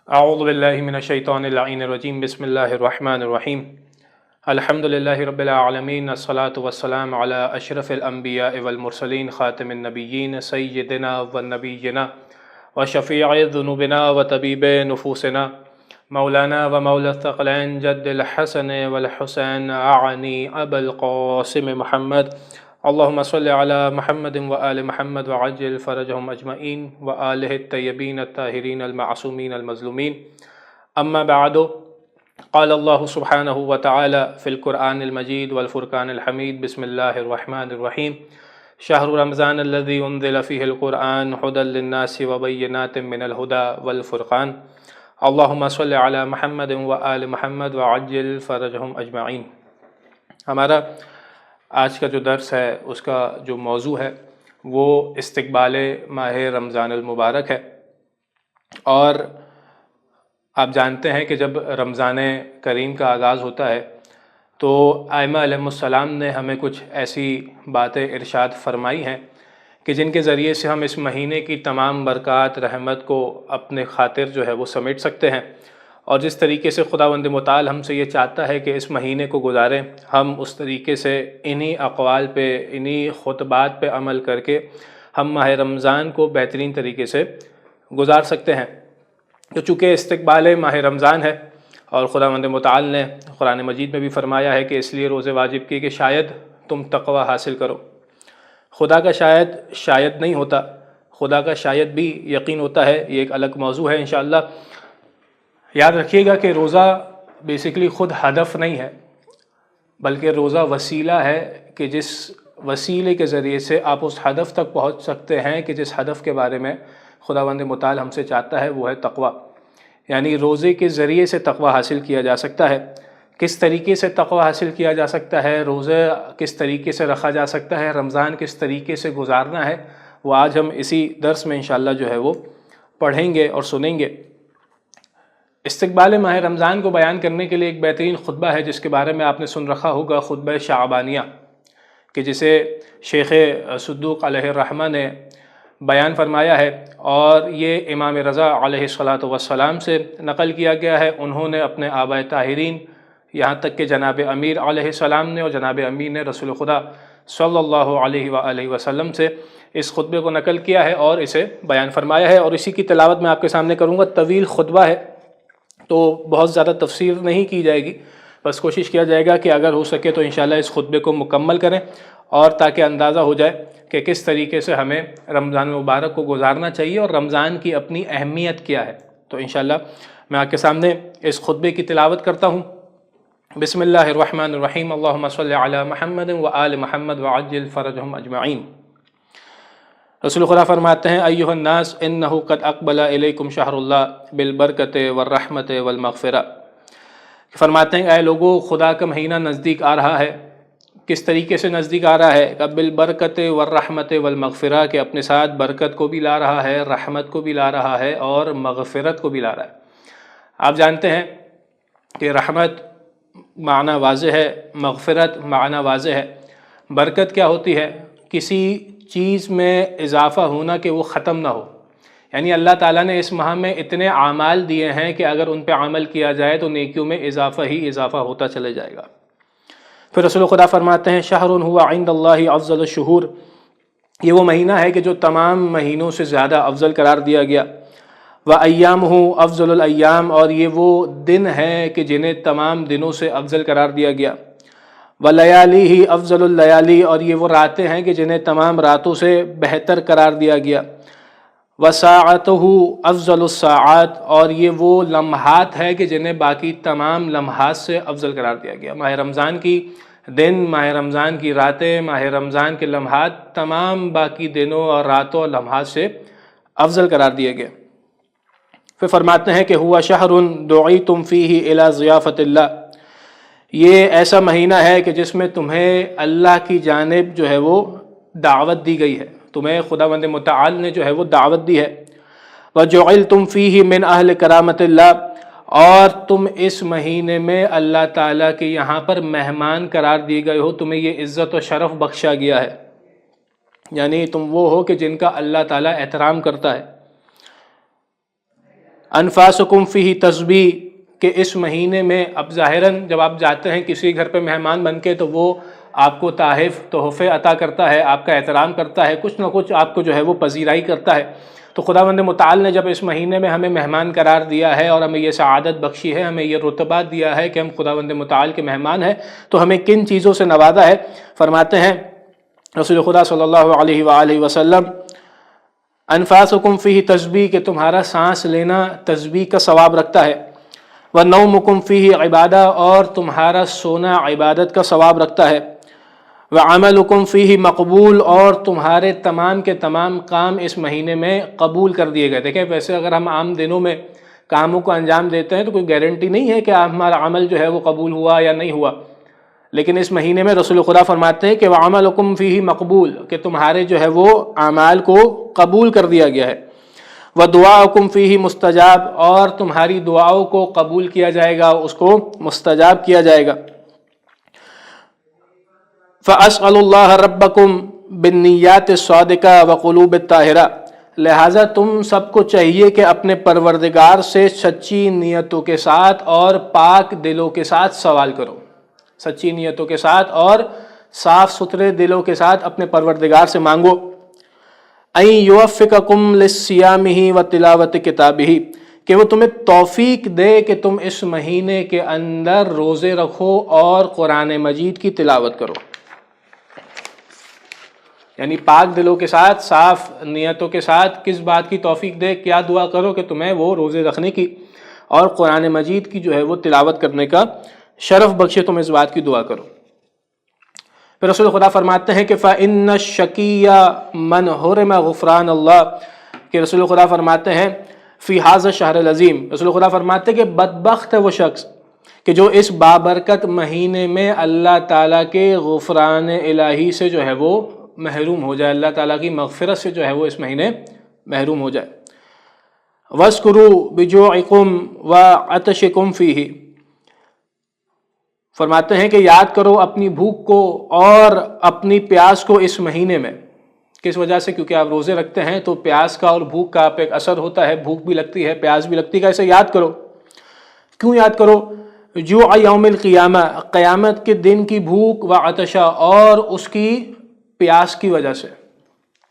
اعوذ باللہ من الشیطان اللعین الرجیم بسم اللہ الرحمن الرحیم الحمد للہ رب العالمین الصلاة والسلام علی اشرف الانبیاء والمرسلین خاتم النبیین سیدنا والنبینا وشفیع ذنوبنا وطبیب نفوسنا مولانا ومولا الثقلین جد الحسن والحسین اعنی ابا القاسم محمد اللہم صلی علی محمد وآل محمد وعجل فرجہم اجمعین وآلہ الطیبین الطاہرین المعصومین المظلومین اما بعد قال اللہ سبحانہ وتعالی فی القرآن المجید والفرقان الحمید بسم اللہ الرحمن الرحیم شہر رمضان الذی انزل فیہ القرآن ھدی للناس وبینات من الھدی والفرقان اللہم صلی علی محمد وآل محمد وعجل فرجہم اجمعین۔ ہمارا آج کا جو درس ہے اس کا جو موضوع ہے وہ استقبال ماہ رمضان المبارک ہے، اور آپ جانتے ہیں کہ جب رمضان کریم کا آغاز ہوتا ہے تو ائمہ علیہم السلام نے ہمیں کچھ ایسی باتیں ارشاد فرمائی ہیں کہ جن کے ذریعے سے ہم اس مہینے کی تمام برکات رحمت کو اپنے خاطر جو ہے وہ سمیٹ سکتے ہیں، اور جس طریقے سے خداوند متعال ہم سے یہ چاہتا ہے کہ اس مہینے کو گزاریں، ہم اس طریقے سے انہی اقوال پہ انہی خطبات پہ عمل کر کے ہم ماہ رمضان کو بہترین طریقے سے گزار سکتے ہیں۔ تو چونکہ استقبال ماہ رمضان ہے اور خداوند متعال نے قرآن مجید میں بھی فرمایا ہے کہ اس لیے روزے واجب کی کہ شاید تم تقوی حاصل کرو۔ خدا کا شاید نہیں ہوتا، خدا کا شاید بھی یقین ہوتا ہے، یہ ایک الگ موضوع ہے انشاءاللہ۔ یاد رکھیے گا کہ روزہ بیسیکلی خود ہدف نہیں ہے، بلکہ روزہ وسیلہ ہے کہ جس وسیلے کے ذریعے سے آپ اس ہدف تک پہنچ سکتے ہیں کہ جس ہدف کے بارے میں خداوند متعال ہم سے چاہتا ہے وہ ہے تقوی، یعنی روزے کے ذریعے سے تقوی حاصل کیا جا سکتا ہے۔ کس طریقے سے تقوی حاصل کیا جا سکتا ہے، روزہ کس طریقے سے رکھا جا سکتا ہے، رمضان کس طریقے سے گزارنا ہے، وہ آج ہم اسی درس میں انشاءاللہ جو ہے وہ پڑھیں گے اور سنیں گے۔ استقبال ماہ رمضان کو بیان کرنے کے لیے ایک بہترین خطبہ ہے جس کے بارے میں آپ نے سن رکھا ہوگا، خطبہ شعبانیہ، کہ جسے شیخ صدوق علیہ الرحمہ نے بیان فرمایا ہے، اور یہ امام رضا علیہ السلام سے نقل کیا گیا ہے۔ انہوں نے اپنے آباء طاہرین یہاں تک کہ جناب امیر علیہ السلام نے اور جناب امیر نے رسول خدا صلی اللہ علیہ وآلہ وسلم سے اس خطبے کو نقل کیا ہے اور اسے بیان فرمایا ہے، اور اسی کی تلاوت میں آپ کے سامنے کروں گا۔ طویل خطبہ ہے تو بہت زیادہ تفسیر نہیں کی جائے گی، بس کوشش کیا جائے گا کہ اگر ہو سکے تو انشاءاللہ اس خطبے کو مکمل کریں، اور تاکہ اندازہ ہو جائے کہ کس طریقے سے ہمیں رمضان مبارک کو گزارنا چاہیے اور رمضان کی اپنی اہمیت کیا ہے۔ تو انشاءاللہ میں آپ کے سامنے اس خطبے کی تلاوت کرتا ہوں۔ بسم اللہ الرحمن الرحیم، اللہم صلی علی محمد وآل محمد وعجل فرجہم اجمعین۔ رسول خدا فرماتے ہیں، ایھا الناس انہ قد اقبل الیکم شہر اللہ بالبرکۃ والرحمۃ والمغفرہ۔ فرماتے ہیں اے لوگو، خدا کا مہینہ نزدیک آ رہا ہے۔ کس طریقے سے نزدیک آ رہا ہے؟ کہ بالبرکۃ والرحمۃ والمغفرہ، کہ اپنے ساتھ برکت کو بھی لا رہا ہے، رحمت کو بھی لا رہا ہے، اور مغفرت کو بھی لا رہا ہے۔ آپ جانتے ہیں کہ رحمت معنی واضح ہے، مغفرت معنی واضح ہے۔ برکت کیا ہوتی ہے؟ کسی چیز میں اضافہ ہونا کہ وہ ختم نہ ہو، یعنی اللہ تعالیٰ نے اس ماہ میں اتنے اعمال دیے ہیں کہ اگر ان پہ عمل کیا جائے تو نیکیوں میں اضافہ ہی اضافہ ہوتا چلے جائے گا۔ پھر رسول خدا فرماتے ہیں، شہر هو عند اللہ افضل الشہور، یہ وہ مہینہ ہے کہ جو تمام مہینوں سے زیادہ افضل قرار دیا گیا۔ وَأَيَّامُهُ أَفْضَلُ الْأَيَّامِ، اور یہ وہ دن ہیں کہ جنہیں تمام دنوں سے افضل قرار دیا گیا۔ وَلَيَالِهِ أَفْضَلُ اللَّيَالِي، اور یہ وہ راتیں ہیں کہ جنہیں تمام راتوں سے بہتر قرار دیا گیا۔ وَسَاعَتُهُ أَفْضَلُ السَّاعَاتِ، اور یہ وہ لمحات ہیں کہ جنہیں باقی تمام لمحات سے افضل قرار دیا گیا۔ ماہ رمضان کی دن، ماہ رمضان کی راتیں، ماہ رمضان کے لمحات تمام باقی دنوں اور راتوں اور لمحات سے افضل قرار دیے گئے۔ پھر فرماتے ہیں کہ ہوا شہر دعیتم فیہ الی ضیافۃ اللہ، یہ ایسا مہینہ ہے کہ جس میں تمہیں اللہ کی جانب جو ہے وہ دعوت دی گئی ہے، تمہیں خداوند متعال نے جو ہے وہ دعوت دی ہے۔ وجعلتم فیہ من اہل کرامت اللہ، اور تم اس مہینے میں اللہ تعالیٰ کے یہاں پر مہمان قرار دیے گئے ہو، تمہیں یہ عزت و شرف بخشا گیا ہے، یعنی تم وہ ہو کہ جن کا اللہ تعالیٰ احترام کرتا ہے۔ انفاسکم فیہ تسبیح، کہ اس مہینے میں اب ظاہراً جب آپ جاتے ہیں کسی گھر پہ مہمان بن کے تو وہ آپ کو تحفے عطا کرتا ہے، آپ کا احترام کرتا ہے، کچھ نہ کچھ آپ کو جو ہے وہ پذیرائی کرتا ہے۔ تو خداوند متعال نے جب اس مہینے میں ہمیں مہمان قرار دیا ہے اور ہمیں یہ سعادت بخشی ہے، ہمیں یہ رتبہ دیا ہے کہ ہم خداوند متعال کے مہمان ہیں، تو ہمیں کن چیزوں سے نوازا ہے؟ فرماتے ہیں رسول خدا صلی اللہ علیہ وآلہ وسلم، انفاسکم فیہ تسبیح، کہ تمہارا سانس لینا تسبیح کا ثواب رکھتا ہے، ونومکم فیہ عبادہ، اور تمہارا سونا عبادت کا ثواب رکھتا ہے، وعملکم فیہ مقبول، اور تمہارے تمام کے تمام کام اس مہینے میں قبول کر دیے گئے۔ دیکھیں ویسے اگر ہم عام دنوں میں کاموں کو انجام دیتے ہیں تو کوئی گارنٹی نہیں ہے کہ ہمارا عمل جو ہے وہ قبول ہوا یا نہیں ہوا، لیکن اس مہینے میں رسول خدا فرماتے ہیں کہ وعملکم فیہ مقبول، کہ تمہارے جو ہے وہ اعمال کو قبول کر دیا گیا ہے، ودعاؤکم فیہ مستجاب، اور تمہاری دعاؤں کو قبول کیا جائے گا، اس کو مستجاب کیا جائے گا۔ فَأَسْأَلُ اللَّهَ رَبَّكُمْ بِالنِّيَّاتِ الصَّادِقَةِ وَقُلُوبِ الطَّاهِرَةِ، لہٰذا تم سب کو چاہیے کہ اپنے پروردگار سے سچی نیتوں کے ساتھ اور پاک دلوں کے ساتھ سوال کرو، سچی نیتوں کے ساتھ اور صاف ستھرے دلوں کے ساتھ اپنے پروردگار سے مانگو۔ اَن يُوَفِّقَكُمْ لِلصِّيَامِهِ وَتِلَاوَةِ كِتَابِهِ، کہ وہ تمہیں توفیق دے کہ تم اس مہینے کے اندر روزے رکھو اور قرآن مجید کی تلاوت کرو۔ یعنی پاک دلوں کے ساتھ، صاف نیتوں کے ساتھ کس بات کی توفیق دے؟ کیا دعا کرو؟ کہ تمہیں وہ روزے رکھنے کی اور قرآن مجید کی جو ہے وہ تلاوت کرنے کا شرف بخشے، تم اس بات کی دعا کرو۔ پھر رسول خدا فرماتے ہیں کہ فَإِنَّ الشَّقِيَّ مَنْ حُرِمَ غُفْرَانَ اللَّهِ، کہ رسول خدا فرماتے ہیں فی ھذا الشہر العظیم، رسول خدا فرماتے ہیں کہ بدبخت ہے وہ شخص کہ جو اس بابرکت مہینے میں اللہ تعالیٰ کے غفران الہی سے جو ہے وہ محروم ہو جائے، اللہ تعالیٰ کی مغفرت سے جو ہے وہ اس مہینے محروم ہو جائے۔ وَاذْكُرُوا بِجُوعِكُمْ وَعَطْشِكُمْ فِيهِ، فرماتے ہیں کہ یاد کرو اپنی بھوک کو اور اپنی پیاس کو اس مہینے میں۔ کس وجہ سے؟ کیونکہ آپ روزے رکھتے ہیں تو پیاس کا اور بھوک کا آپ ایک اثر ہوتا ہے، بھوک بھی لگتی ہے، پیاس بھی لگتی ہے، اسے یاد کرو۔ کیوں یاد کرو؟ جوع یوم القیامہ، قیامت کے دن کی بھوک، وعطشہ، اور اس کی پیاس کی وجہ سے،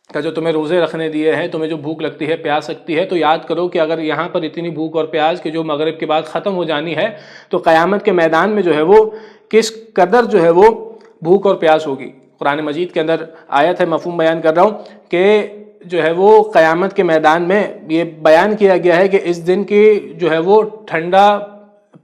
کہ جو تمہیں روزے رکھنے دیے ہیں، تمہیں جو بھوک لگتی ہے، پیاس لگتی ہے، تو یاد کرو کہ اگر یہاں پر اتنی بھوک اور پیاس کہ جو مغرب کے بعد ختم ہو جانی ہے، تو قیامت کے میدان میں جو ہے وہ کس قدر جو ہے وہ بھوک اور پیاس ہوگی۔ قرآن مجید کے اندر آیت ہے، مفہوم بیان کر رہا ہوں، کہ جو ہے وہ قیامت کے میدان میں یہ بیان کیا گیا ہے کہ اس دن کی جو ہے وہ ٹھنڈا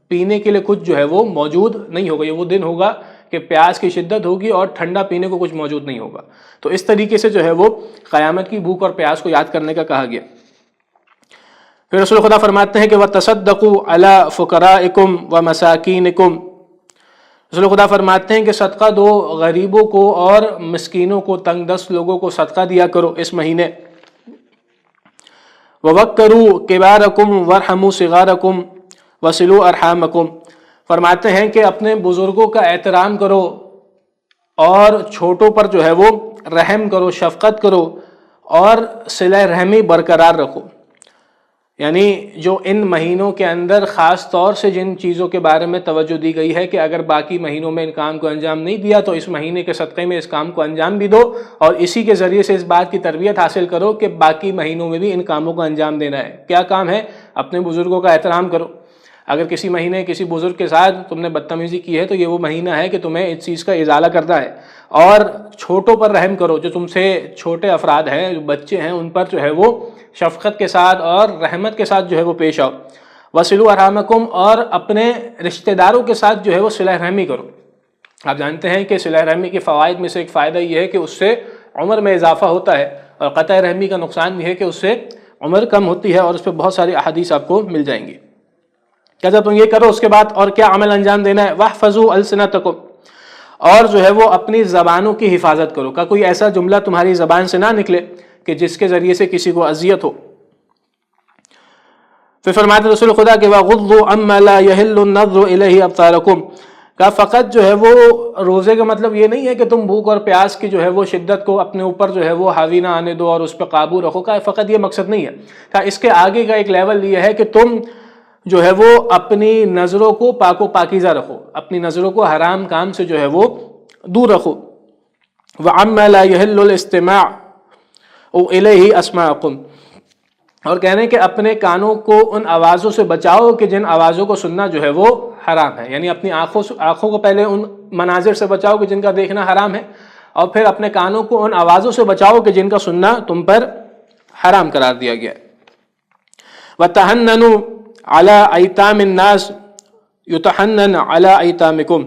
پینے کے لیے کچھ جو ہے وہ موجود نہیں ہوگا۔ یہ وہ دن ہوگا کہ پیاس کی شدت ہوگی اور ٹھنڈا پینے کو کچھ موجود نہیں ہوگا۔ تو اس طریقے سے جو ہے وہ قیامت کی بھوک اور پیاس کو یاد کرنے کا کہا گیا۔ پھر رسول خدا فرماتے ہیں کہ وَتَصَدَّقُوا عَلَىٰ فُقَرَائِكُمْ وَمَسَاكِينِكُمْ، رسول خدا فرماتے ہیں کہ صدقہ دو غریبوں کو اور مسکینوں کو، تنگ دست لوگوں کو صدقہ دیا کرو اس مہینے۔ وَوَقِّرُوا كِبَارَكُمْ وَارْحَمُوا صِغَارَكُمْ وَصِلُوا أَرْحَامَكُمْ، فرماتے ہیں کہ اپنے بزرگوں کا احترام کرو اور چھوٹوں پر جو ہے وہ رحم کرو، شفقت کرو اور صلہ رحمی برقرار رکھو۔ یعنی جو ان مہینوں کے اندر خاص طور سے جن چیزوں کے بارے میں توجہ دی گئی ہے کہ اگر باقی مہینوں میں ان کام کو انجام نہیں دیا تو اس مہینے کے صدقے میں اس کام کو انجام بھی دو، اور اسی کے ذریعے سے اس بات کی تربیت حاصل کرو کہ باقی مہینوں میں بھی ان کاموں کو انجام دینا ہے۔ کیا کام ہے؟ اپنے بزرگوں کا احترام کرو۔ اگر کسی مہینے کسی بزرگ کے ساتھ تم نے بدتمیزی کی ہے تو یہ وہ مہینہ ہے کہ تمہیں اس چیز کا ازالہ کرنا ہے، اور چھوٹوں پر رحم کرو، جو تم سے چھوٹے افراد ہیں، جو بچے ہیں، ان پر جو ہے وہ شفقت کے ساتھ اور رحمت کے ساتھ جو ہے وہ پیش آؤ۔ وَصِلُوا أَرْحَامَكُمْ، اور اپنے رشتہ داروں کے ساتھ جو ہے وہ صلہ رحمی کرو۔ آپ جانتے ہیں کہ صلہ رحمی کے فوائد میں سے ایک فائدہ یہ ہے کہ اس سے عمر میں اضافہ ہوتا ہے، اور قطع رحمی کا نقصان یہ ہے کہ اس سے عمر کم ہوتی ہے، اور اس پہ بہت ساری احادیث آپ کو مل جائیں گی۔ کیا جب تم یہ کرو اس کے بعد اور کیا عمل انجام دینا ہے؟ وَاحْفَظُوا أَلْسِنَتَكُمْ، اور جو ہے وہ اپنی زبانوں کی حفاظت کرو، کہ کوئی ایسا جملہ تمہاری زبان سے نہ نکلے کہ جس کے ذریعے سے کسی کو اذیت ہو۔ پھر فرماتے رسول خدا کہ وَغُضُّوا عَمَّا لَا يَحِلُّ النَّظْرُ إِلَيْهِ أَبْصَارَكُمْ، کہ فقط جو ہے وہ روزے کا مطلب یہ نہیں ہے کہ تم بھوک اور پیاس کی جو ہے وہ شدت کو اپنے اوپر جو ہے وہ حاوی نہ آنے دو اور اس پہ قابو رکھو، کہ فقط یہ مقصد نہیں ہے، کہ اس کے آگے کا ایک لیول یہ ہے کہ تم جو ہے وہ اپنی نظروں کو پاک و پاکیزہ رکھو، اپنی نظروں کو حرام کام سے جو ہے وہ دور رکھو۔ وَعَمَّا لَا يَحِلُّ الْإِسْتِمَاعُ إِلَيْهِ أَسْمَاعُكُمْ، اور کہہ رہے ہیں کہ اپنے کانوں کو ان آوازوں سے بچاؤ کہ جن آوازوں کو سننا جو ہے وہ حرام ہے، یعنی اپنی آنکھوں کو پہلے ان مناظر سے بچاؤ کہ جن کا دیکھنا حرام ہے، اور پھر اپنے کانوں کو ان آوازوں سے بچاؤ کہ جن کا سننا تم پر حرام قرار دیا گیا ہے۔ وَتَحَنَّنُوا عَلَىٰ أَيْتَامِ النَّاسِ يُتَحَنَّنْ عَلَىٰ أَيْتَامِكُمْ،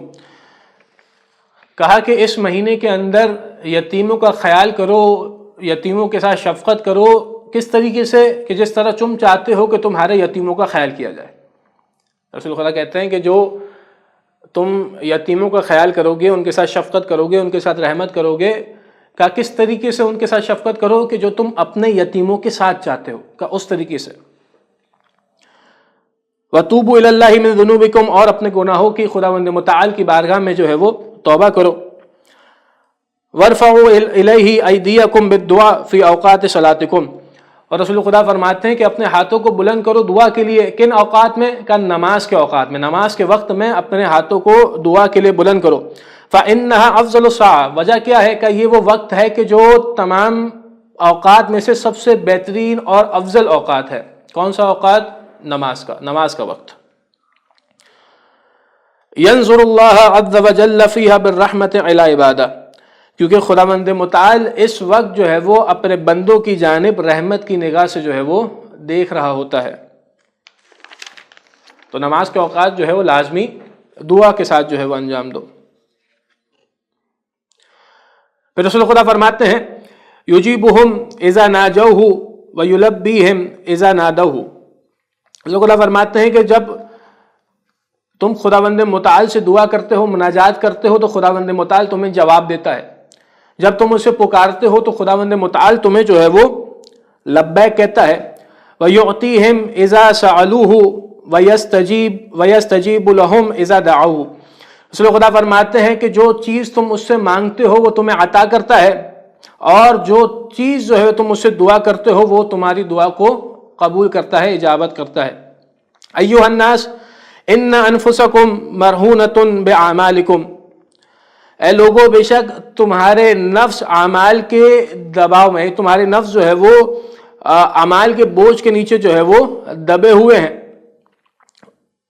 کہا کہ اس مہینے کے اندر یتیموں کا خیال کرو، یتیموں کے ساتھ شفقت کرو، کس طریقے سے کہ جس طرح تم چاہتے ہو کہ تمہارے یتیموں کا خیال کیا جائے۔ رسول خدا کہتے ہیں کہ جو تم یتیموں کا خیال کرو گے، ان کے ساتھ شفقت کرو گے، ان کے ساتھ رحمت کرو گے، کہ کس طریقے سے ان کے ساتھ شفقت کرو کہ جو تم اپنے یتیموں کے ساتھ چاہتے ہو، کہ اس طریقے سے۔ وَتُوبُوا إِلَى اللَّهِ مِن ذُنُوبِكُمْ، اور اپنے گناہوں کی خداوند متعال کی بارگاہ میں جو ہے وہ توبہ کرو۔ وَارْفَعُوا إِلَيْهِ أَيْدِيَكُمْ بِالدُّعَاءِ فِي أَوْقَاتِ صَلَاتِكُمْ، اور رسول خدا فرماتے ہیں کہ اپنے ہاتھوں کو بلند کرو دعا کے لیے، کن اوقات میں؟ کہ نماز کے اوقات میں، نماز کے وقت میں اپنے ہاتھوں کو دعا کے لیے بلند کرو۔ فَإِنَّهَا أَفْضَلُ السَّاعَةِ، وجہ کیا ہے کہ یہ وہ وقت ہے کہ جو تمام اوقات میں سے سب سے بہترین اور افضل اوقات ہے۔ کون سا اوقات؟ نماز کا وقت۔ يَنظُرُ اللَّهُ عَزَّ وَجَلَّ فِيهَا بِالرَّحْمَةِ عَلَىٰ عِبَادِهِ، کیونکہ خداوند متعال اس وقت جو ہے وہ اپنے بندوں کی جانب رحمت کی نگاہ سے جو ہے وہ دیکھ رہا ہوتا ہے۔ تو نماز کے اوقات جو ہے وہ لازمی دعا کے ساتھ جو ہے وہ انجام دو۔ پھر رسول خدا فرماتے ہیں يُجِيبُهُمْ إِذَا نَاجَوْهُ وَيُلَبِّيهِمْ إِذَا نَادَوْهُ، رسول خدا فرماتے ہیں کہ جب تم خداوند متعال سے دعا کرتے ہو، مناجات کرتے ہو، تو خداوند متعال تمہیں جواب دیتا ہے۔ جب تم اسے پکارتے ہو تو خداوند متعال تمہیں جو ہے وہ لبیک کہتا ہے۔ وَيُعْطِيهِمْ إِذَا سَأَلُوهُ وَيَسْتَجِيبُ لَهُمْ إِذَا دَعَوْهُ، رسول خدا فرماتے ہیں کہ جو چیز تم اس سے مانگتے ہو وہ تمہیں عطا کرتا ہے، اور جو چیز جو ہے تم اس سے دعا کرتے ہو وہ تمہاری دعا کو قبول کرتا ہے، اجابت کرتا ہے۔ أَيُّهَا النَّاسُ إِنَّ أَنفُسَكُمْ مَرْهُونَةٌ بِأَعْمَالِكُمْ، اے لوگو بے شک تمہارے نفس اعمال کے دباؤ میں، تمہارے نفس جو ہے وہ اعمال کے بوجھ کے نیچے جو ہے وہ دبے ہوئے ہیں۔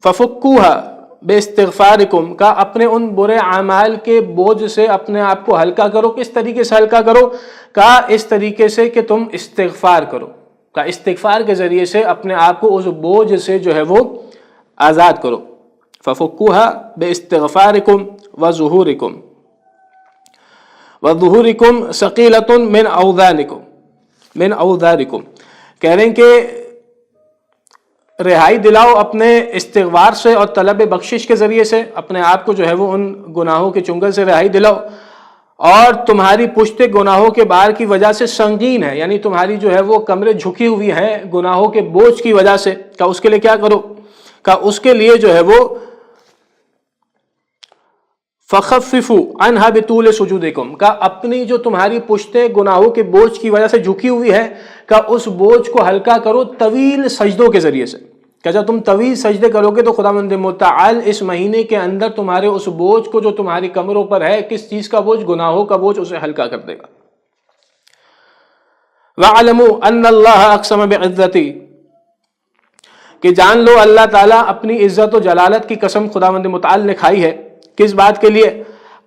فَفُكُّوهَا بِاسْتِغْفَارِكُمْ، کا اپنے ان برے اعمال کے بوجھ سے اپنے آپ کو ہلکا کرو۔ کس طریقے سے ہلکا کرو؟ کا اس طریقے سے کہ تم استغفار کرو، کا استغفار کے ذریعے سے اپنے آپ کو اس بوجھ سے جو ہے وہ آزاد کرو۔ فَفُكُّوهَا بِاسْتِغْفَارِكُمْ وَظُهُورِكُمْ وَظُهُورِكُمْ ثَقِيلَةٌ مِنْ أَوْذَارِكُمْ، کہہ رہے ہیں کہ رہائی دلاؤ اپنے استغفار سے اور طلب بخشش کے ذریعے سے، اپنے آپ کو جو ہے وہ ان گناہوں کے چنگل سے رہائی دلاؤ، اور تمہاری پشت گناہوں کے بار کی وجہ سے سنگین ہے، یعنی تمہاری جو ہے وہ کمریں جھکی ہوئی ہیں گناہوں کے بوجھ کی وجہ سے، کہ اس کے لیے کیا کرو؟ کہ اس کے لیے جو ہے وہ فَخَفِّفُوا عَنْهَا بِطُولِ سُجُودِكُمْ، کہ اپنی جو تمہاری پشتیں گناہوں کے بوجھ کی وجہ سے جھکی ہوئی ہے، کہ اس بوجھ کو ہلکا کرو طویل سجدوں کے ذریعے سے، کہ جب تم طویل سجدے کرو گے تو خداوند متعال اس مہینے کے اندر تمہارے اس بوجھ کو جو تمہاری کمروں پر ہے، کس چیز کا بوجھ؟ گناہوں کا بوجھ، اسے ہلکا کر دے گا۔ وَاعْلَمُوا أَنَّ اللَّهَ أَقْسَمَ بِعِزَّتِهِ، کہ جان لو اللہ تعالیٰ اپنی عزت و جلالت کی قسم خداوند متعال نے کھائی ہے۔ کس بات کے لیے؟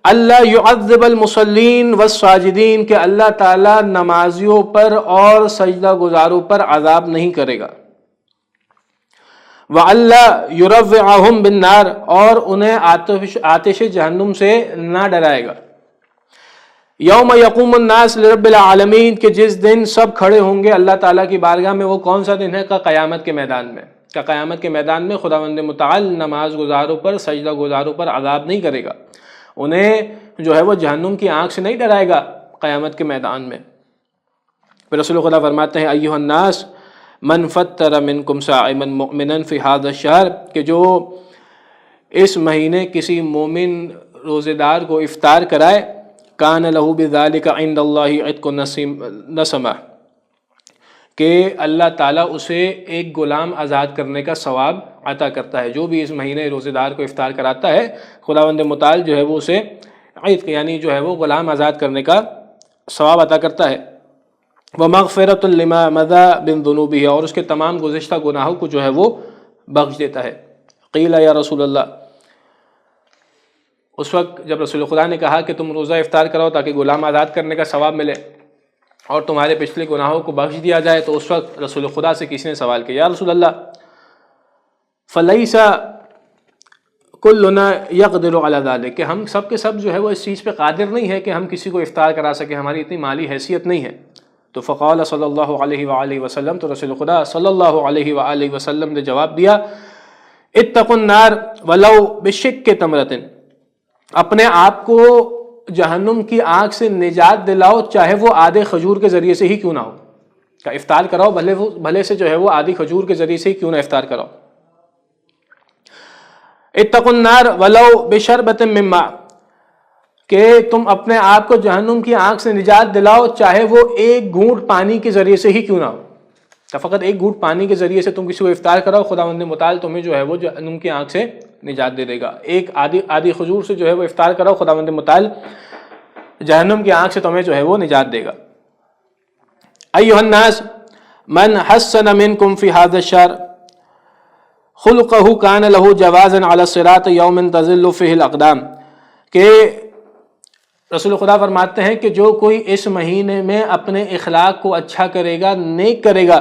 اللہ يعذب المصلین والساجدین، کہ اللہ تعالیٰ نمازیوں پر اور سجدہ گزاروں پر عذاب نہیں کرے گا۔ وَأَلَّا يُرَوِّعَهُمْ بِالنَّارِ، اور انہیں آتش جہنم سے نہ ڈرائے گا۔ یوم یقوم الناس لرب العالمین، کہ جس دن سب کھڑے ہوں گے اللہ تعالیٰ کی بارگاہ میں، وہ کون سا دن ہے؟ کہ قیامت کے میدان میں، کہ قیامت کے میدان میں خداوند متعال نماز گزاروں پر، سجدہ گزاروں پر عذاب نہیں کرے گا، انہیں جو ہے وہ جہنم کی آنکھ سے نہیں ڈرائے گا قیامت کے میدان میں۔ پھر رسول خدا فرماتے ہیں ایھا الناس من فطر منکم صائما مؤمنا فی ھذا الشہر، کہ جو اس مہینے کسی مومن روزے دار کو افطار کرائے، کان لہ بذالک عند اللہ عتق نسمہ، کہ اللہ تعالیٰ اسے ایک غلام آزاد کرنے کا ثواب عطا کرتا ہے۔ جو بھی اس مہینے روزے دار کو افطار کراتا ہے، خداوند متعال جو ہے وہ اسے عتق یعنی جو ہے وہ غلام آزاد کرنے کا ثواب عطا کرتا ہے۔ ومغفرۃ لما مضی من ذنوبہ، اور اس کے تمام گزشتہ گناہوں کو جو ہے وہ بخش دیتا ہے۔ قیل یا رسول اللہ، اس وقت جب رسول خدا نے کہا کہ تم روزہ افطار کراؤ تاکہ غلام آزاد کرنے کا ثواب ملے اور تمہارے پچھلے گناہوں کو بخش دیا جائے، تو اس وقت رسول خدا سے کسی نے سوال کیا، یا رسول اللہ فلیس کلنا یقدر علی ذلک، کہ ہم سب کے سب جو ہے وہ اس چیز پہ قادر نہیں ہے کہ ہم کسی کو افطار کرا سکیں، ہماری اتنی مالی حیثیت نہیں ہے۔ تو فقال صلی اللہ علیہ وآلہ وسلم، تو رسول خدا صلی اللہ علیہ وآلہ وسلم نے جواب دیا، اتقوا النار ولو بشق تمرۃ، اپنے آپ کو جہنم کی آگ سے نجات دلاؤ چاہے وہ آدھے کھجور کے ذریعے سے ہی کیوں نہ ہو، کہ افطار کراؤ بھلے سے جو ہے وہ آدھی کھجور کے ذریعے سے ہی کیوں نہ افطار کراؤ۔ اتقوا النار ولو بشربۃ من ماء، کہ تم اپنے آپ کو جہنم کی آگ سے نجات دلاؤ چاہے وہ ایک گھونٹ پانی کے ذریعے سے ہی کیوں نہ ہو، کہ فقط ایک گھونٹ پانی کے ذریعے سے تم کسی کو افطار کراؤ، خداوند متعال تمہیں جو ہے وہ جہنم کی آگ سے نجات دے دے گا۔ ایک آدھی کھجور سے جو ہے وہ افطار کراؤ، خداوند متعال جہنم کی آگ سے تمہیں جو ہے وہ نجات دے گا۔ ایھا الناس من حسن منکم فی ھذا الشہر خلقہ کان لہ جوازا علی الصراط یوم تزل فیہ الاقدام، کہ رسول خدا فرماتے ہیں کہ جو کوئی اس مہینے میں اپنے اخلاق کو اچھا کرے گا، نیک کرے گا،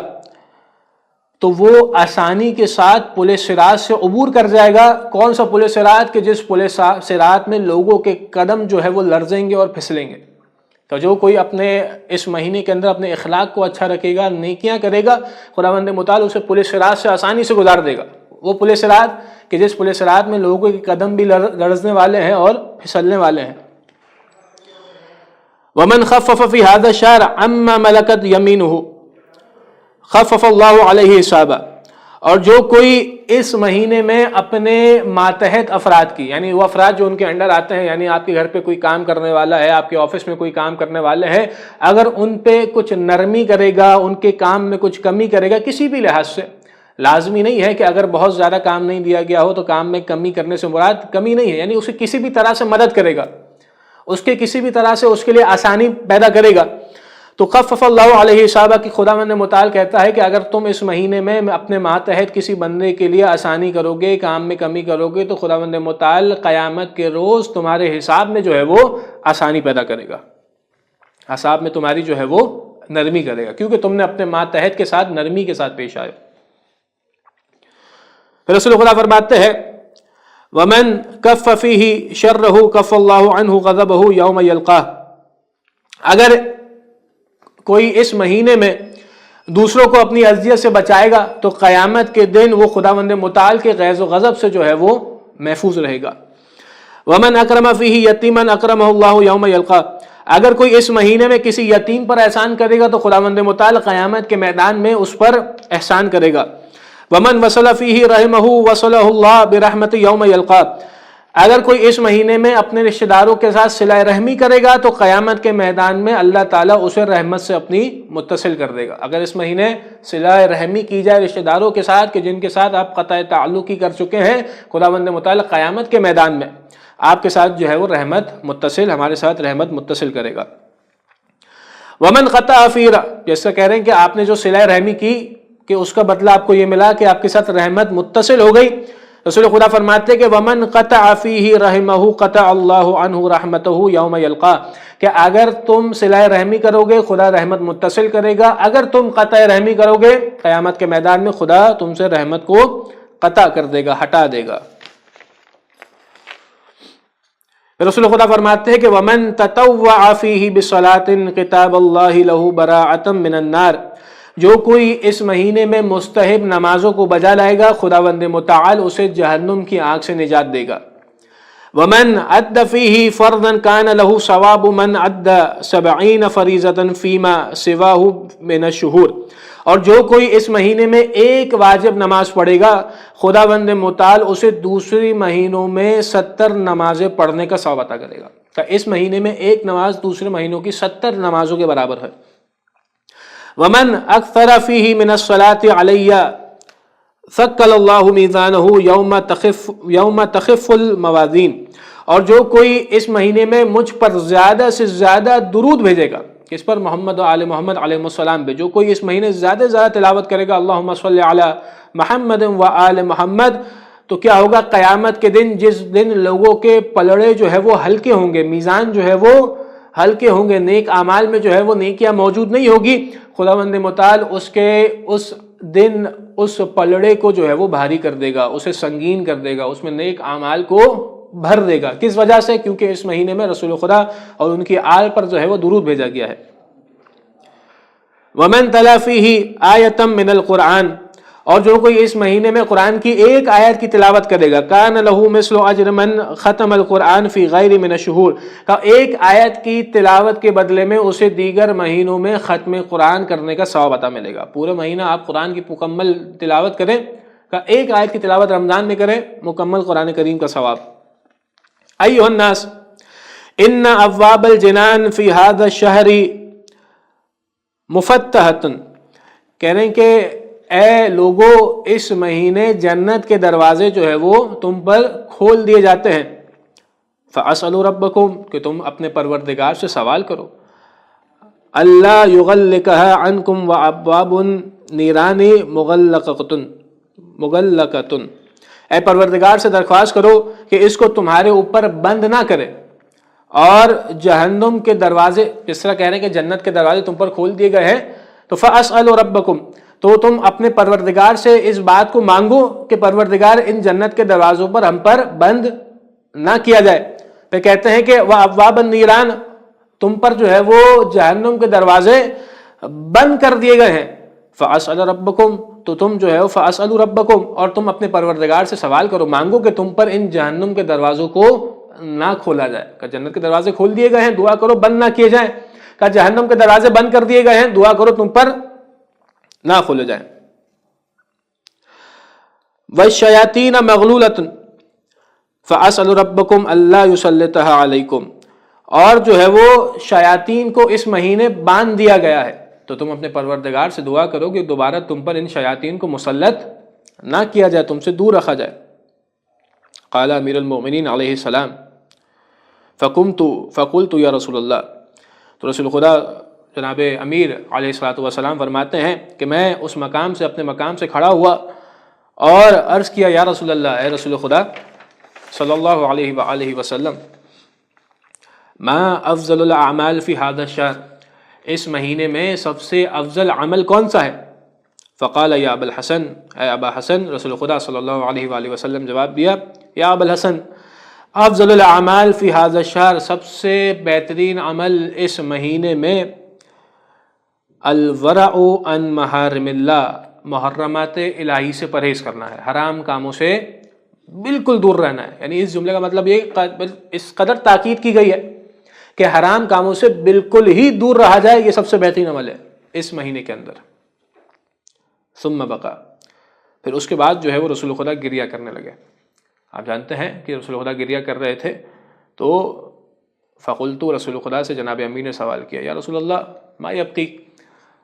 تو وہ آسانی کے ساتھ پل صراط سے عبور کر جائے گا۔ کون سا پل صراط؟ کہ جس پل صراط میں لوگوں کے قدم جو ہے وہ لرزیں گے اور پھسلیں گے۔ تو جو کوئی اپنے اس مہینے کے اندر اپنے اخلاق کو اچھا رکھے گا، نیکیاں کرے گا، خداوند متعال اسے پل صراط سے آسانی سے گزار دے گا۔ وہ پل صراط کہ جس پل صراط میں لوگوں کے قدم بھی لرزنے والے ہیں اور پھسلنے والے ہیں۔ ومن خفف فی ھذا الشہر عما ملکت یمینہ خفف اللہ علیہ حسابہ، اور جو کوئی اس مہینے میں اپنے ماتحت افراد کی، یعنی وہ افراد جو ان کے انڈر آتے ہیں، یعنی آپ کے گھر پہ کوئی کام کرنے والا ہے، آپ کے آفس میں کوئی کام کرنے والے ہیں، اگر ان پہ کچھ نرمی کرے گا، ان کے کام میں کچھ کمی کرے گا کسی بھی لحاظ سے، لازمی نہیں ہے کہ اگر بہت زیادہ کام نہیں دیا گیا ہو تو کام میں کمی کرنے سے مراد کمی نہیں ہے، یعنی اسے کسی بھی طرح سے مدد کرے گا، اس کے کسی بھی طرح سے اس کے لیے آسانی پیدا کرے گا، تو خفف اللہ علیہ حسابہ کی خداوند متعال کہتا ہے کہ اگر تم اس مہینے میں اپنے ماتحت کسی بندے کے لیے آسانی کرو گے، کام میں کمی کرو گے، تو خداوند متعال قیامت کے روز تمہارے حساب میں جو ہے وہ آسانی پیدا کرے گا، حساب میں تمہاری جو ہے وہ نرمی کرے گا، کیونکہ تم نے اپنے ماتحت کے ساتھ نرمی کے ساتھ پیش آئے۔ پھر رسول خدا فرماتے ہیں ومن کف فیہ شرہ کف اللہ عنہ غضبہ یوم یلقاہ، اگر کوئی اس مہینے میں دوسروں کو اپنی اذیت سے بچائے گا تو قیامت کے دن وہ خداوند متعال کے غیظ و غضب سے جو ہے وہ محفوظ رہے گا۔ ومن اکرم فیہ یتیما اکرمہ اللہ یوم یلقاہ، اگر کوئی اس مہینے میں کسی یتیم پر احسان کرے گا تو خداوند متعال قیامت کے میدان میں اس پر احسان کرے گا۔ ومن وصل فیہ رحمہ وصلہ اللہ برحمت یوم یلقاہ، اگر کوئی اس مہینے میں اپنے رشتہ داروں کے ساتھ صلہ رحمی کرے گا تو قیامت کے میدان میں اللہ تعالیٰ اسے رحمت سے اپنی متصل کر دے گا۔ اگر اس مہینے صلہ رحمی کی جائے رشتہ داروں کے ساتھ کہ جن کے ساتھ آپ قطع تعلق ہی کر چکے ہیں، خداوند متعال قیامت کے میدان میں آپ کے ساتھ جو ہے وہ رحمت متصل، ہمارے ساتھ رحمت متصل کرے گا۔ ومن قطع فیرا، جیسا کہہ رہے ہیں کہ آپ نے جو صلہ رحمی کی کہ اس کا بدلہ آپ کو یہ ملا کہ آپ کے ساتھ رحمت متصل ہو گئی، رسول خدا فرماتے ہیں کہ ومن قطع فیہ رحمہ قطع اللہ عنہ رحمتہ یوم یلقاہ، کہ اگر تم صلہ رحمی کرو گے خدا رحمت متصل کرے گا، اگر تم قطع رحمی کرو گے قیامت کے میدان میں خدا تم سے رحمت کو قطع کر دے گا، ہٹا دے گا۔ رسول خدا فرماتے ہیں کہ ومن تطوع فیہ بصلاۃ کتاب اللہ لہ براءۃ من النار، جو کوئی اس مہینے میں مستحب نمازوں کو بجا لائے گا خداوند متعال اسے جہنم کی آگ سے نجات دے گا۔ ومن عد فیہ فرضا کان لہ ثواب من عد 70 فریضۃ فیما سواہ من الشہور، اور جو کوئی اس مہینے میں ایک واجب نماز پڑھے گا خداوند متعال اسے دوسری مہینوں میں 70 نمازیں پڑھنے کا ثواب عطا کرے گا. کہ اس مہینے میں ایک نماز دوسرے مہینوں کی 70 نمازوں کے برابر ہے. ومن اکثر فیہ من الصلاة علی ثقل اللہ میزانہ یوم تخف الموازین. اور جو کوئی اس مہینے میں مجھ پر زیادہ سے زیادہ درود بھیجے گا، کس پر؟ محمد و آل محمد علیہ السلام پہ. جو کوئی اس مہینے سے زیادہ تلاوت کرے گا اللہم صلی علی محمد و آل محمد، تو کیا ہوگا؟ قیامت کے دن، جس دن لوگوں کے پلڑے جو ہے وہ ہلکے ہوں گے، میزان جو ہے وہ ہلکے ہوں گے، نیک اعمال میں جو ہے وہ نیکیاں موجود نہیں ہوگی، خداوند متعال اس دن اس پلڑے کو جو ہے وہ بھاری کر دے گا، اسے سنگین کر دے گا، اس میں نیک اعمال کو بھر دے گا. کس وجہ سے؟ کیونکہ اس مہینے میں رسول خدا اور ان کی آل پر جو ہے وہ درود بھیجا گیا ہے. ومن تلا فیہ آیۃ من القرآن. اور جو کوئی اس مہینے میں قرآن کی ایک آیت کی تلاوت کرے گا کان لہ مثل اجر من ختم القرآن فی غیر من الشہور. ایک آیت کی تلاوت کے بدلے میں اسے دیگر مہینوں میں ختم قرآن کرنے کا ثواب عطا ملے گا. پورے مہینہ آپ قرآن کی مکمل تلاوت کریں، ایک آیت کی تلاوت رمضان میں کریں، مکمل قرآن کریم کا ثواب. ایھا الناس ان ابواب الجنان فی ھذا الشہر مفتحۃ. کہہ رہے ہیں کہ اے لوگو، اس مہینے جنت کے دروازے جو ہے وہ تم پر کھول دیے جاتے ہیں. فاسألوا ربکم، کہ تم اپنے پروردگار سے سوال کرو. اللہ یغلقها عنکم وابواب النیران مغلقۃ. اے پروردگار سے درخواست کرو کہ اس کو تمہارے اوپر بند نہ کرے، اور جہنم کے دروازے، جس طرح کہہ رہے ہیں کہ جنت کے دروازے تم پر کھول دیے گئے ہیں، تو فاسألوا ربکم، تو تم اپنے پروردگار سے اس بات کو مانگو کہ پروردگار ان جنت کے دروازوں پر ہم پر بند نہ کیا جائے. پھر کہتے ہیں کہ وابواب النیران، تم پر جو ہے وہ جہنم کے دروازے بند کر دیے گئے ہیں. فاسألوا ربکم، تو تم جو ہے فاسألوا ربکم، اور تم اپنے پروردگار سے سوال کرو، مانگو کہ تم پر ان جہنم کے دروازوں کو نہ کھولا جائے. کہ جنت کے دروازے کھول دیے گئے ہیں، دعا کرو بند نہ کیے جائیں. کہ جہنم کے دروازے بند کر دیے گئے ہیں، دعا کرو تم پر نہ کھولے جائیں. والشیاطین مغلولۃ فاسألوا ربکم اللہ یسلطھا علیکم. اور جو ہے وہ شیاطین کو اس مہینے باندھ دیا گیا ہے، تو تم اپنے پروردگار سے دعا کرو کہ دوبارہ تم پر ان شیاطین کو مسلط نہ کیا جائے، تم سے دور رکھا جائے. قال امیر المؤمنین علیہ السلام فقلت یا رسول اللہ. تو رسول خدا جناب امیر علیہ الصلوۃ والسلام فرماتے ہیں کہ میں اس مقام سے، اپنے مقام سے کھڑا ہوا اور عرض کیا، یا رسول اللہ، اے رسول خدا صلی اللہ علیہ وآلہ وسلم، ما افضل الاعمال فی ھذا الشہر، اس مہینے میں سب سے افضل عمل کون سا ہے؟ فقال یا ابا الحسن، اے ابا حسن. رسول خدا صلی اللہ علیہ وآلہ وسلم جواب دیا، یا ابا الحسن، افضل الاعمال فی ھذا الشہر، سب سے بہترین عمل اس مہینے میں الورع عن محارم اللہ، محرمات الہی سے پرہیز کرنا ہے، حرام کاموں سے بالکل دور رہنا ہے. یعنی اس جملے کا مطلب یہ، اس قدر تاکید کی گئی ہے کہ حرام کاموں سے بالکل ہی دور رہا جائے، یہ سب سے بہترین عمل ہے اس مہینے کے اندر. ثم بقا، پھر اس کے بعد جو ہے وہ رسول خدا گریہ کرنے لگے. آپ جانتے ہیں کہ رسول خدا گریہ کر رہے تھے، تو فقلت، رسول خدا سے جناب امیر نے سوال کیا، یا رسول اللہ ما یبکی،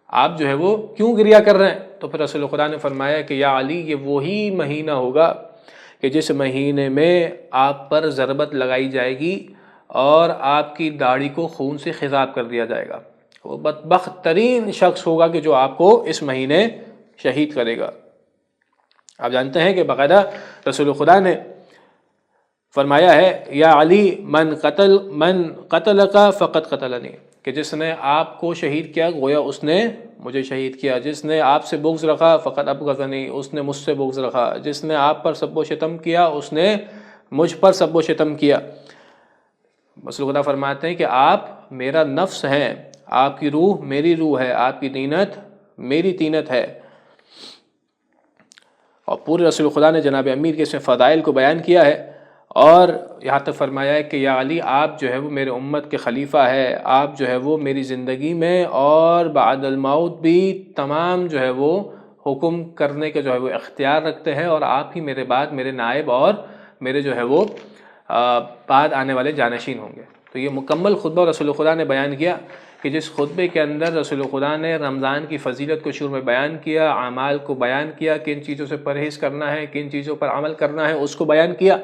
آپ جو ہے وہ کیوں گریہ کر رہے ہیں؟ تو پھر رسول خدا نے فرمایا کہ یا علی، یہ وہی مہینہ ہوگا کہ جس مہینے میں آپ پر ضربت لگائی جائے گی اور آپ کی داڑھی کو خون سے خضاب کر دیا جائے گا. وہ بدبخت ترین شخص ہوگا کہ جو آپ کو اس مہینے شہید کرے گا. آپ جانتے ہیں کہ باقاعدہ رسول خدا نے فرمایا ہے، یا علی من قتلک فقد قتلنی، کہ جس نے آپ کو شہید کیا گویا اس نے مجھے شہید کیا. جس نے آپ سے بغض رکھا فقد ابغضنی، اس نے مجھ سے بغض رکھا. جس نے آپ پر سب و شتم کیا اس نے مجھ پر سب و شتم کیا. رسول خدا فرماتے ہیں کہ آپ میرا نفس ہیں، آپ کی روح میری روح ہے، آپ کی طینت میری طینت ہے. اور پورے رسول خدا نے جناب امیر کے اس میں فضائل کو بیان کیا ہے. اور یہاں تک فرمایا ہے کہ یا علی آپ جو ہے وہ میرے امت کے خلیفہ ہے، آپ جو ہے وہ میری زندگی میں اور بعد الموت بھی تمام جو ہے وہ حکم کرنے کے جو ہے وہ اختیار رکھتے ہیں، اور آپ ہی میرے بعد میرے نائب اور میرے جو ہے وہ بعد آنے والے جانشین ہوں گے۔ تو یہ مکمل خطبہ رسول خدا نے بیان کیا کہ جس خطبے کے اندر رسول خدا نے رمضان کی فضیلت کو شروع میں بیان کیا، اعمال کو بیان کیا، کن چیزوں سے پرہیز کرنا ہے، کن چیزوں پر عمل کرنا ہے، اس کو بیان کیا،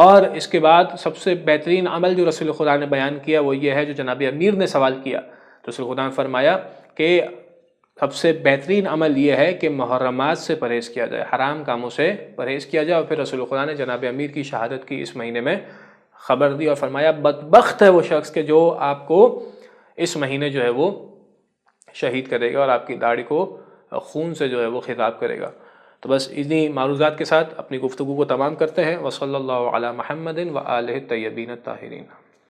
اور اس کے بعد سب سے بہترین عمل جو رسول خدا نے بیان کیا وہ یہ ہے جو جناب امیر نے سوال کیا۔ رسول خدا نے فرمایا کہ سب سے بہترین عمل یہ ہے کہ محرمات سے پرہیز کیا جائے، حرام کاموں سے پرہیز کیا جائے، اور پھر رسول خدا نے جناب امیر کی شہادت کی اس مہینے میں خبر دی اور فرمایا بدبخت ہے وہ شخص کہ جو آپ کو اس مہینے جو ہے وہ شہید کرے گا اور آپ کی داڑھی کو خون سے جو ہے وہ خطاب کرے گا۔ تو بس انہی معروضات کے ساتھ اپنی گفتگو کو تمام کرتے ہیں۔ وصلی اللہ علی محمد و آلہ الطیبین الطاہرین۔